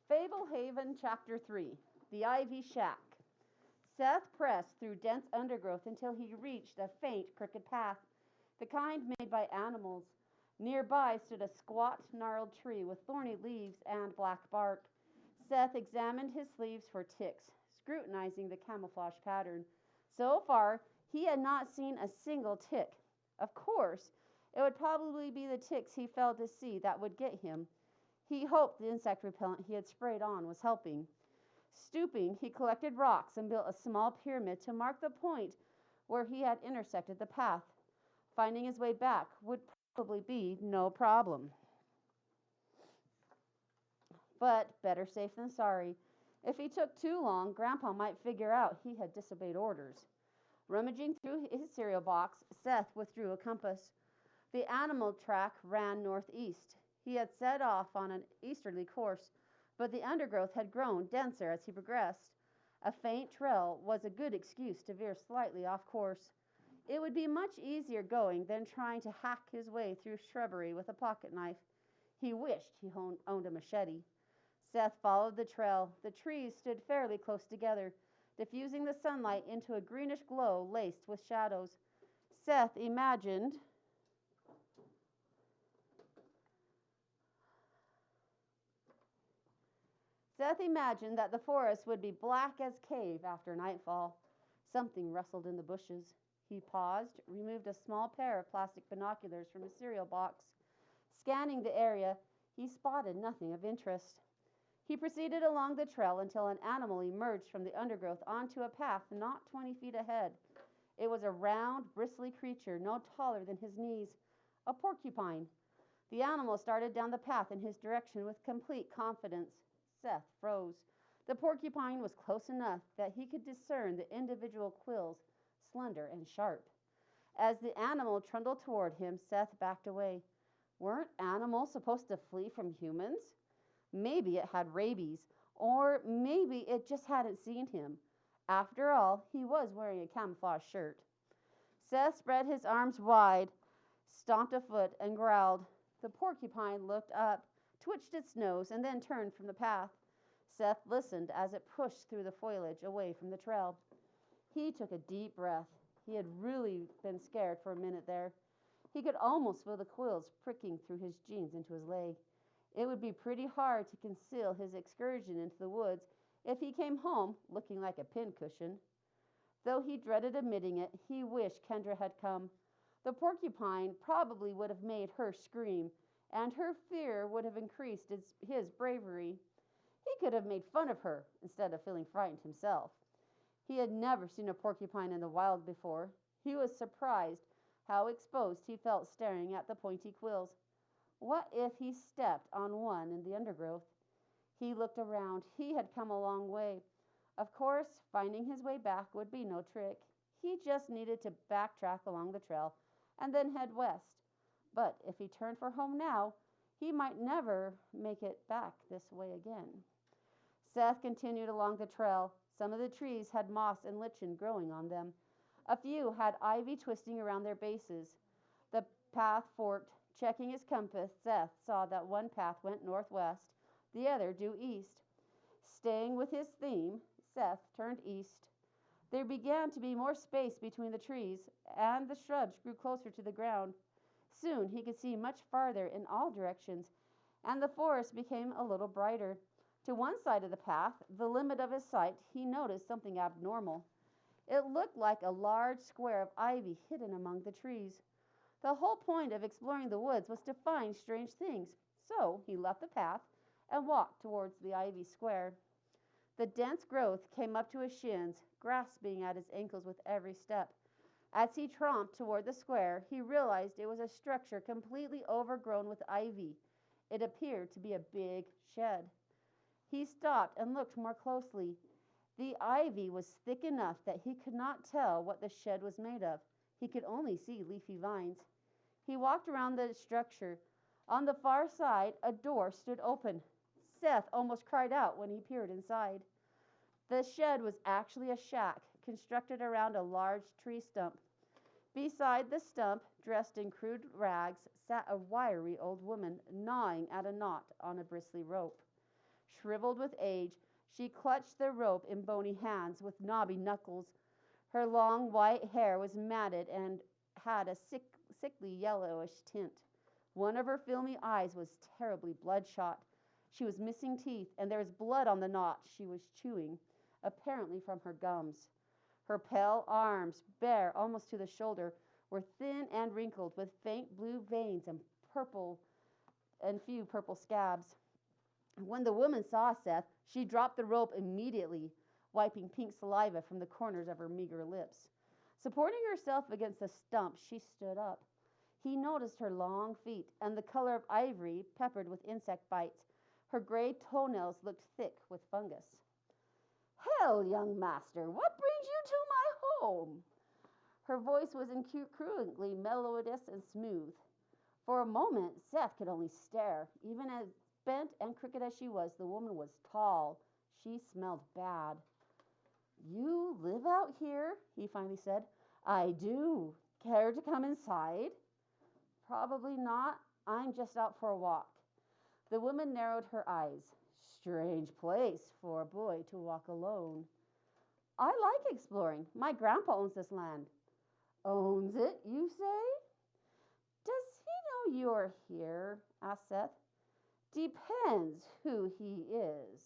Fablehaven, Chapter 3 The Ivy Shack. Seth pressed through dense undergrowth until he reached a faint, crooked path, the kind made by animals. Nearby stood a squat, gnarled tree with thorny leaves and black bark. Seth examined his sleeves for ticks, scrutinizing the camouflage pattern. So far, he had not seen a single tick. Of course, it would probably be the ticks he failed to see that would get him. He hoped the insect repellent he had sprayed on was helping. Stooping, he collected rocks and built a small pyramid to mark the point where he had intersected the path. Finding his way back would probably be no problem. But better safe than sorry. If he took too long, Grandpa might figure out he had disobeyed orders. Rummaging through his cereal box, Seth withdrew a compass. The animal track ran northeast. He had set off on an easterly course, but the undergrowth had grown denser as he progressed. A faint trail was a good excuse to veer slightly off course. It would be much easier going than trying to hack his way through shrubbery with a pocket knife. He wished he owned a machete. Seth followed the trail. The trees stood fairly close together, diffusing the sunlight into a greenish glow laced with shadows. Seth imagined that the forest would be black as cave after nightfall. Something rustled in the bushes. He paused, removed a small pair of plastic binoculars from his cereal box. Scanning the area, he spotted nothing of interest. He proceeded along the trail until an animal emerged from the undergrowth onto a path not 20 feet ahead. It was a round, bristly creature no taller than his knees, a porcupine. The animal started down the path in his direction with complete confidence. Seth froze. The porcupine was close enough that he could discern the individual quills, slender and sharp. As the animal trundled toward him, Seth backed away. Weren't animals supposed to flee from humans? Maybe it had rabies, or maybe it just hadn't seen him. After all, he was wearing a camouflage shirt. Seth spread his arms wide, stomped a foot, and growled. The porcupine looked up, twitched its nose, and then turned from the path. Seth listened as it pushed through the foliage away from the trail. He took a deep breath. He had really been scared for a minute there. He could almost feel the quills pricking through his jeans into his leg. It would be pretty hard to conceal his excursion into the woods if he came home looking like a pincushion. Though he dreaded admitting it, he wished Kendra had come. The porcupine probably would have made her scream, and her fear would have increased his bravery. He could have made fun of her instead of feeling frightened himself. He had never seen a porcupine in the wild before. He was surprised how exposed he felt staring at the pointy quills. What if he stepped on one in the undergrowth? He looked around. He had come a long way. Of course, finding his way back would be no trick. He just needed to backtrack along the trail and then head west. But if he turned for home now, he might never make it back this way again. Seth continued along the trail. Some of the trees had moss and lichen growing on them. A few had ivy twisting around their bases. The path forked. Checking his compass, Seth saw that one path went northwest, the other due east. Staying with his theme, Seth turned east. There began to be more space between the trees, and the shrubs grew closer to the ground. Soon he could see much farther in all directions, and the forest became a little brighter. To one side of the path, the limit of his sight, he noticed something abnormal. It looked like a large square of ivy hidden among the trees. The whole point of exploring the woods was to find strange things, so he left the path and walked towards the ivy square. The dense growth came up to his shins, grasping at his ankles with every step. As he tromped toward the square, he realized it was a structure completely overgrown with ivy. It appeared to be a big shed. He stopped and looked more closely. The ivy was thick enough that he could not tell what the shed was made of. He could only see leafy vines. He walked around the structure. On the far side, a door stood open. Seth almost cried out when he peered inside. The shed was actually a shack constructed around a large tree stump. Beside the stump, dressed in crude rags, sat a wiry old woman gnawing at a knot on a bristly rope. Shriveled with age, she clutched the rope in bony hands with knobby knuckles. Her long white hair was matted and had a sickly yellowish tint. One of her filmy eyes was terribly bloodshot. She was missing teeth, and there was blood on the knot she was chewing, apparently from her gums. Her pale arms, bare almost to the shoulder, were thin and wrinkled with faint blue veins and few purple scabs. When the woman saw Seth, she dropped the rope immediately, wiping pink saliva from the corners of her meager lips. Supporting herself against the stump, she stood up. He noticed her long feet and the color of ivory peppered with insect bites. Her gray toenails looked thick with fungus. Hell, young master, what brings you to my home? Her voice was incongruously melodious and smooth. For a moment, Seth could only stare. Even as bent and crooked as she was, the woman was tall. She smelled bad. You live out here? He finally said. I do. Care to come inside? Probably not. I'm just out for a walk. The woman narrowed her eyes. Strange place for a boy to walk alone. I like exploring. My grandpa owns this land. Owns it, you say? Does he know you're here? Asked Seth. Depends who he is.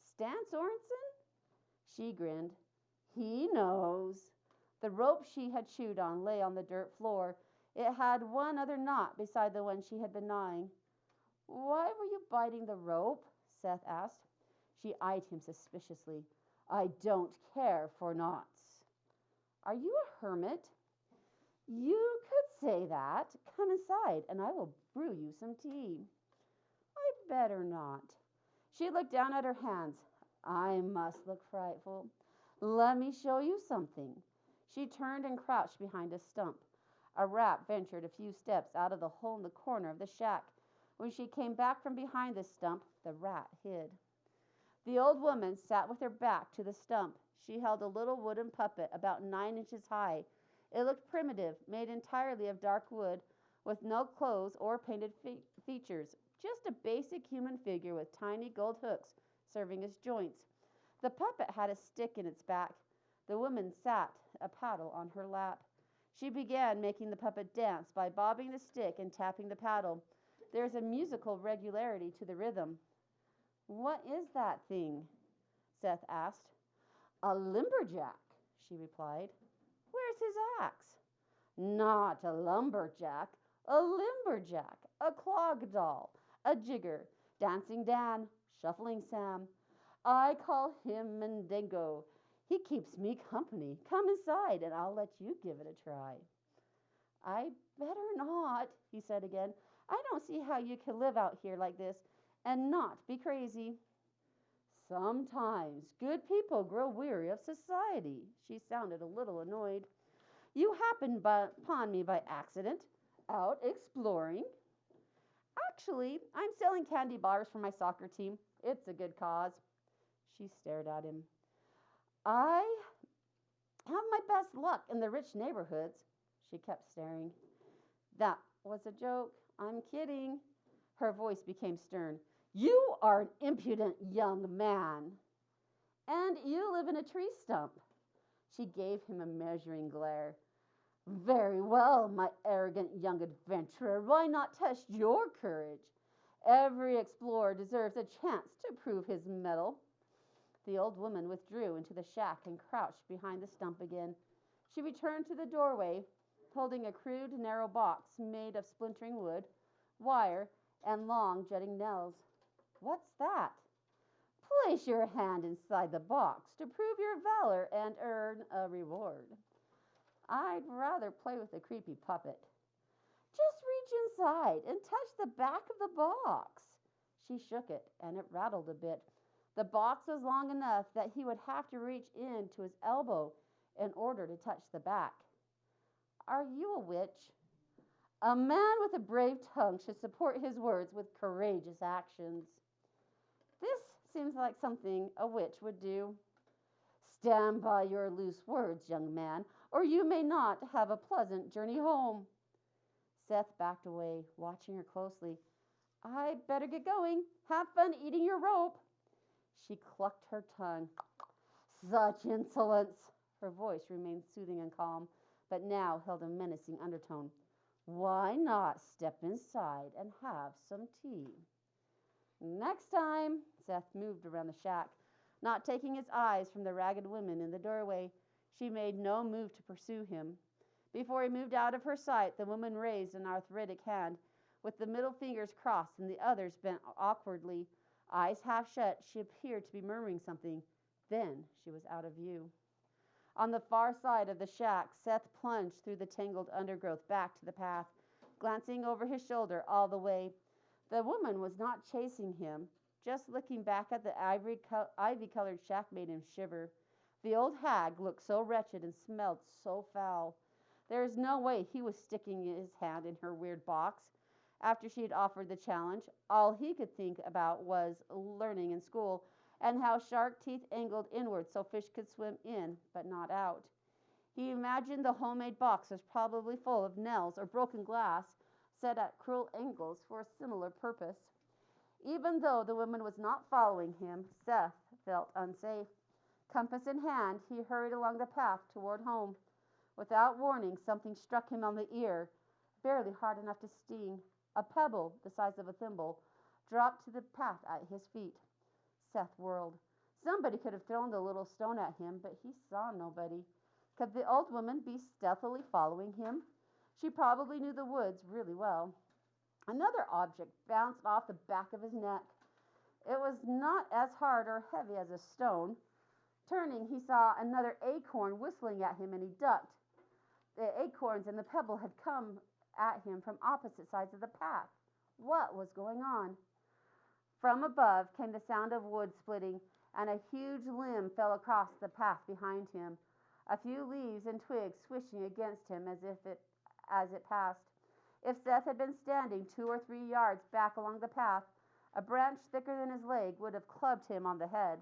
Stan Sorensen? She grinned. He knows. The rope she had chewed on lay on the dirt floor. It had one other knot beside the one she had been gnawing. Why were you biting the rope? Seth asked. She eyed him suspiciously. I don't care for knots. Are you a hermit? You could say that. Come inside, and I will brew you some tea. I better not. She looked down at her hands. I must look frightful. Let me show you something. She turned and crouched behind a stump. A rat ventured a few steps out of the hole in the corner of the shack. When she came back from behind the stump, the rat hid. The old woman sat with her back to the stump. She held a little wooden puppet about 9 inches high. It looked primitive, made entirely of dark wood, with no clothes or painted features, just a basic human figure with tiny gold hooks serving as joints. The puppet had a stick in its back. The woman sat, a paddle on her lap. She began making the puppet dance by bobbing the stick and tapping the paddle. There's a musical regularity to the rhythm. What is that thing? Seth asked. A lumberjack, she replied. Where's his axe? Not a lumberjack, a limberjack, a clog doll, a jigger, dancing Dan, shuffling Sam. I call him Mendigo. He keeps me company. Come inside and I'll let you give it a try. I better not, he said again. I don't see how you can live out here like this and not be crazy. Sometimes good people grow weary of society. She sounded a little annoyed. You happened upon me by accident, out exploring. Actually, I'm selling candy bars for my soccer team. It's a good cause. She stared at him. I have my best luck in the rich neighborhoods. She kept staring. That was a joke. I'm kidding. Her voice became stern. You are an impudent young man. And you live in a tree stump. She gave him a measuring glare. Very well, my arrogant young adventurer. Why not test your courage? Every explorer deserves a chance to prove his mettle. The old woman withdrew into the shack and crouched behind the stump again. She returned to the doorway, holding a crude, narrow box made of splintering wood, wire, and long jutting nails. What's that? Place your hand inside the box to prove your valor and earn a reward. I'd rather play with the creepy puppet. Just reach inside and touch the back of the box. She shook it, and it rattled a bit. The box was long enough that he would have to reach in to his elbow in order to touch the back. Are you a witch? A man with a brave tongue should support his words with courageous actions. This seems like something a witch would do. Stand by your loose words, young man, or you may not have a pleasant journey home. Seth backed away, watching her closely. I better get going. Have fun eating your rope. She clucked her tongue. Such insolence! Her voice remained soothing and calm, but now held a menacing undertone. Why not step inside and have some tea? Next time, Seth moved around the shack, not taking his eyes from the ragged woman in the doorway. She made no move to pursue him. Before he moved out of her sight, the woman raised an arthritic hand, with the middle fingers crossed and the others bent awkwardly. Eyes half shut, she appeared to be murmuring something. Then she was out of view. On the far side of the shack, Seth plunged through the tangled undergrowth back to the path, glancing over his shoulder all the way. The woman was not chasing him. Just looking back at the ivy-colored shack made him shiver. The old hag looked so wretched and smelled so foul. There is no way he was sticking his hand in her weird box. After she had offered the challenge, all he could think about was learning in school and how shark teeth angled inward so fish could swim in but not out. He imagined the homemade box was probably full of nails or broken glass set at cruel angles for a similar purpose. Even though the woman was not following him, Seth felt unsafe. Compass in hand, he hurried along the path toward home. Without warning, something struck him on the ear, barely hard enough to sting. A pebble, the size of a thimble, dropped to the path at his feet. Seth whirled. Somebody could have thrown the little stone at him, but he saw nobody. Could the old woman be stealthily following him? She probably knew the woods really well. Another object bounced off the back of his neck. It was not as hard or heavy as a stone. Turning, he saw another acorn whistling at him, and he ducked. The acorns and the pebble had come at him from opposite sides of the path. What was going on? From above came the sound of wood splitting, and a huge limb fell across the path behind him, a few leaves and twigs swishing against him as it passed. If Seth had been standing 2 or 3 yards back along the path, a branch thicker than his leg would have clubbed him on the head.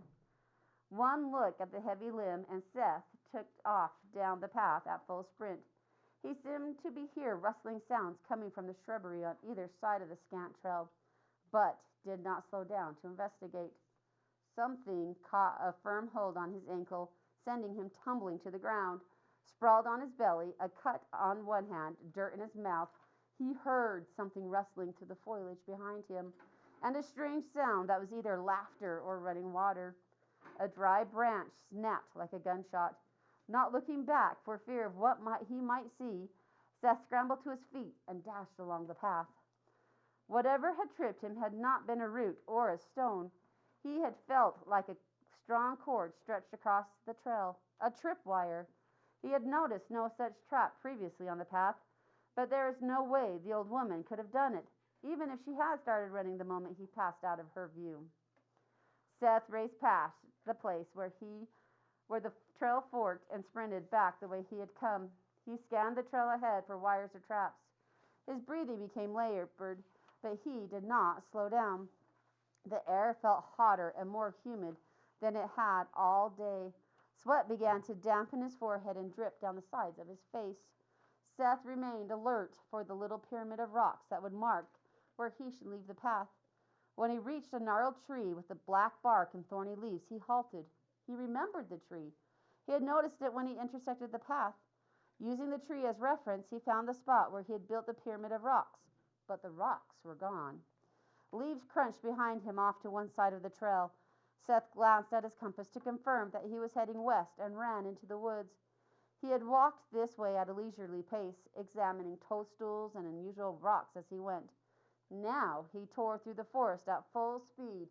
One look at the heavy limb, and Seth took off down the path at full sprint. He seemed to be hear rustling sounds coming from the shrubbery on either side of the scant trail, but did not slow down to investigate. Something caught a firm hold on his ankle, sending him tumbling to the ground. Sprawled on his belly, a cut on one hand, dirt in his mouth, he heard something rustling through the foliage behind him, and a strange sound that was either laughter or running water. A dry branch snapped like a gunshot. Not looking back for fear of what he might see, Seth scrambled to his feet and dashed along the path. Whatever had tripped him had not been a root or a stone. He had felt like a strong cord stretched across the trail, a tripwire. He had noticed no such trap previously on the path, but there is no way the old woman could have done it, even if she had started running the moment he passed out of her view. Seth raced past the place where the trail forked and sprinted back the way he had come. He scanned the trail ahead for wires or traps. His breathing became labored, but he did not slow down. The air felt hotter and more humid than it had all day. Sweat began to dampen his forehead and drip down the sides of his face. Seth remained alert for the little pyramid of rocks that would mark where he should leave the path. When he reached a gnarled tree with the black bark and thorny leaves, he halted. He remembered the tree. He had noticed it when he intersected the path. Using the tree as reference, he found the spot where he had built the pyramid of rocks, but the rocks were gone. Leaves crunched behind him off to one side of the trail. Seth glanced at his compass to confirm that he was heading west and ran into the woods. He had walked this way at a leisurely pace, examining toadstools and unusual rocks as he went. Now he tore through the forest at full speed,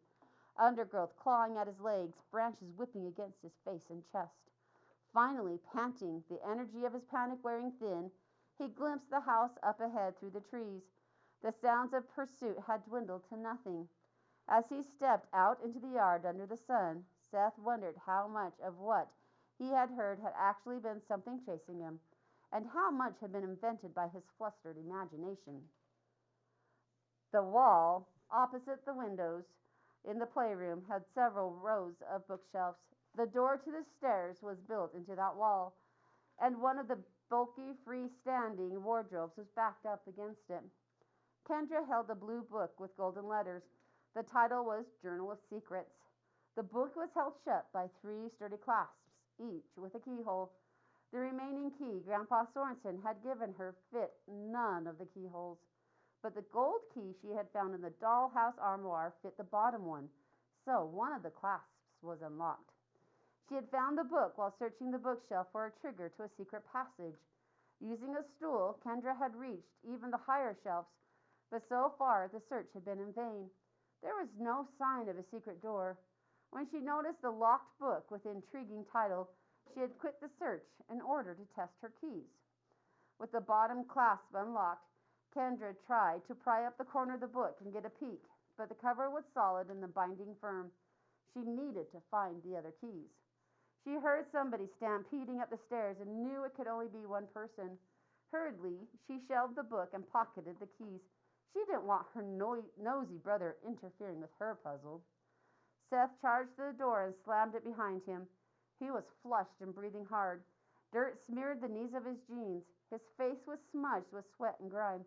undergrowth clawing at his legs, branches whipping against his face and chest. Finally, panting, the energy of his panic wearing thin, he glimpsed the house up ahead through the trees. The sounds of pursuit had dwindled to nothing. As he stepped out into the yard under the sun, Seth wondered how much of what he had heard had actually been something chasing him, and how much had been invented by his flustered imagination. The wall opposite the windows in the playroom had several rows of bookshelves. The door to the stairs was built into that wall, and one of the bulky freestanding wardrobes was backed up against it. Kendra held a blue book with golden letters. The title was Journal of Secrets. The book was held shut by 3 sturdy clasps, each with a keyhole. The remaining key Grandpa Sorensen had given her fit none of the keyholes, but the gold key she had found in the dollhouse armoire fit the bottom one, so one of the clasps was unlocked. She had found the book while searching the bookshelf for a trigger to a secret passage. Using a stool, Kendra had reached even the higher shelves, but so far the search had been in vain. There was no sign of a secret door. When she noticed the locked book with the intriguing title, she had quit the search in order to test her keys. With the bottom clasp unlocked, Kendra tried to pry up the corner of the book and get a peek, but the cover was solid and the binding firm. She needed to find the other keys. She heard somebody stampeding up the stairs and knew it could only be one person. Hurriedly, she shelved the book and pocketed the keys. She didn't want her nosy brother interfering with her puzzle. Seth charged to the door and slammed it behind him. He was flushed and breathing hard. Dirt smeared the knees of his jeans. His face was smudged with sweat and grime.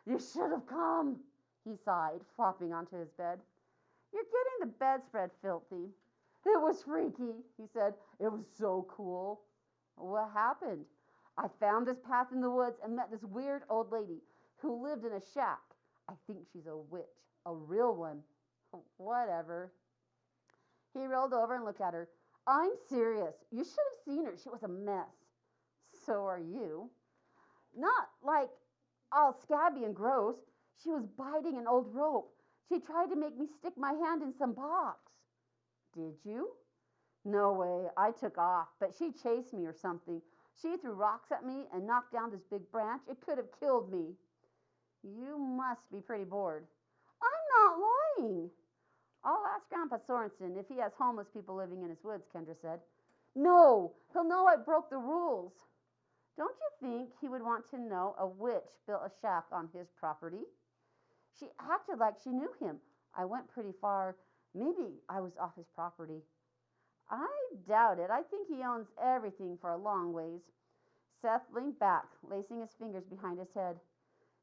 "You should have come," he sighed, flopping onto his bed. "You're getting the bedspread filthy." "It was freaky," he said. "It was so cool." "What happened?" "I found this path in the woods and met this weird old lady who lived in a shack. I think she's a witch. A real one." "Whatever." He rolled over and looked at her. "I'm serious. You should have seen her. She was a mess." "So are you." "Not like all scabby and gross. She was biting an old rope. She tried to make me stick my hand in some box." "Did you?" "No way. I took off, but she chased me or something. She threw rocks at me and knocked down this big branch. It could have killed me." "You must be pretty bored." "I'm not lying." "I'll ask Grandpa Sorensen if he has homeless people living in his woods," Kendra said. "No, he'll know I broke the rules." "Don't you think he would want to know a witch built a shack on his property?" She acted like she knew him. "I went pretty far. Maybe I was off his property." "I doubt it. I think he owns everything for a long ways." Seth leaned back, lacing his fingers behind his head.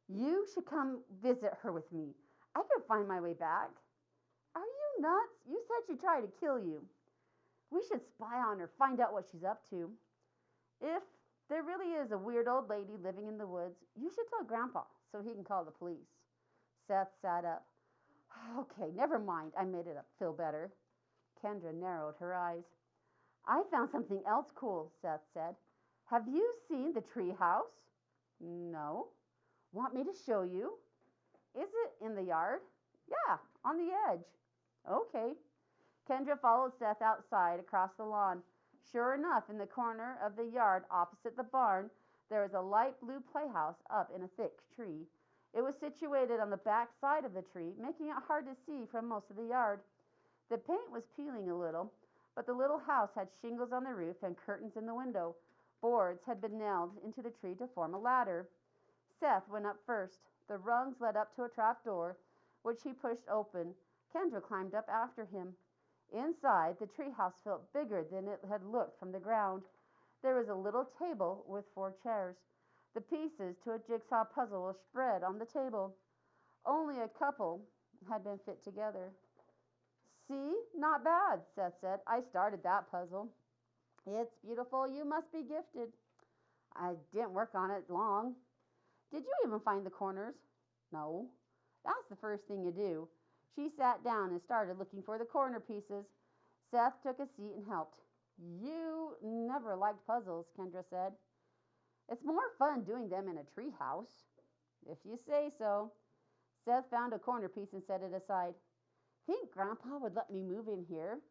"You should come visit her with me. I could find my way back." "Are you nuts? You said she tried to kill you." "We should spy on her, find out what she's up to." "If there really is a weird old lady living in the woods, you should tell Grandpa so he can call the police." Seth sat up. "Okay, never mind. I made it up feel better." Kendra narrowed her eyes. "I found something else cool," Seth said. "Have you seen the tree house?" "No." "Want me to show you?" "Is it in the yard?" "Yeah, on the edge." "Okay." Kendra followed Seth outside across the lawn. Sure enough, in the corner of the yard opposite the barn, there was a light blue playhouse up in a thick tree. It was situated on the back side of the tree, making it hard to see from most of the yard. The paint was peeling a little, but the little house had shingles on the roof and curtains in the window. Boards had been nailed into the tree to form a ladder. Seth went up first. The rungs led up to a trap door, which he pushed open. Kendra climbed up after him. Inside, the treehouse felt bigger than it had looked from the ground. There was a little table with 4 chairs. The pieces to a jigsaw puzzle were spread on the table. Only a couple had been fit together. "See? Not bad," Seth said. "I started that puzzle." "It's beautiful. You must be gifted." "I didn't work on it long." "Did you even find the corners?" "No." "That's the first thing you do." She sat down and started looking for the corner pieces. Seth took a seat and helped. "You never liked puzzles," Kendra said. "It's more fun doing them in a tree house." "If you say so." Seth found a corner piece and set it aside. "Think Grandpa would let me move in here?"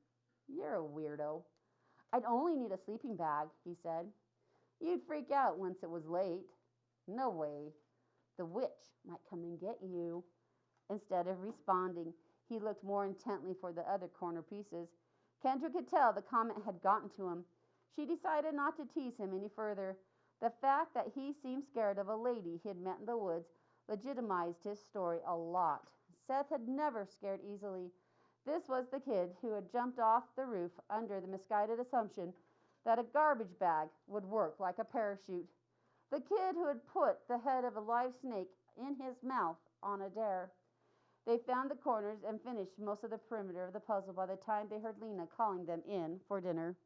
"You're a weirdo." "I'd only need a sleeping bag," he said. "You'd freak out once it was late." "No way." "The witch might come and get you." Instead of responding, he looked more intently for the other corner pieces. Kendra could tell the comment had gotten to him. She decided not to tease him any further. The fact that he seemed scared of a lady he had met in the woods legitimized his story a lot. Seth had never scared easily. This was the kid who had jumped off the roof under the misguided assumption that a garbage bag would work like a parachute. The kid who had put the head of a live snake in his mouth on a dare. They found the corners and finished most of the perimeter of the puzzle by the time they heard Lena calling them in for dinner.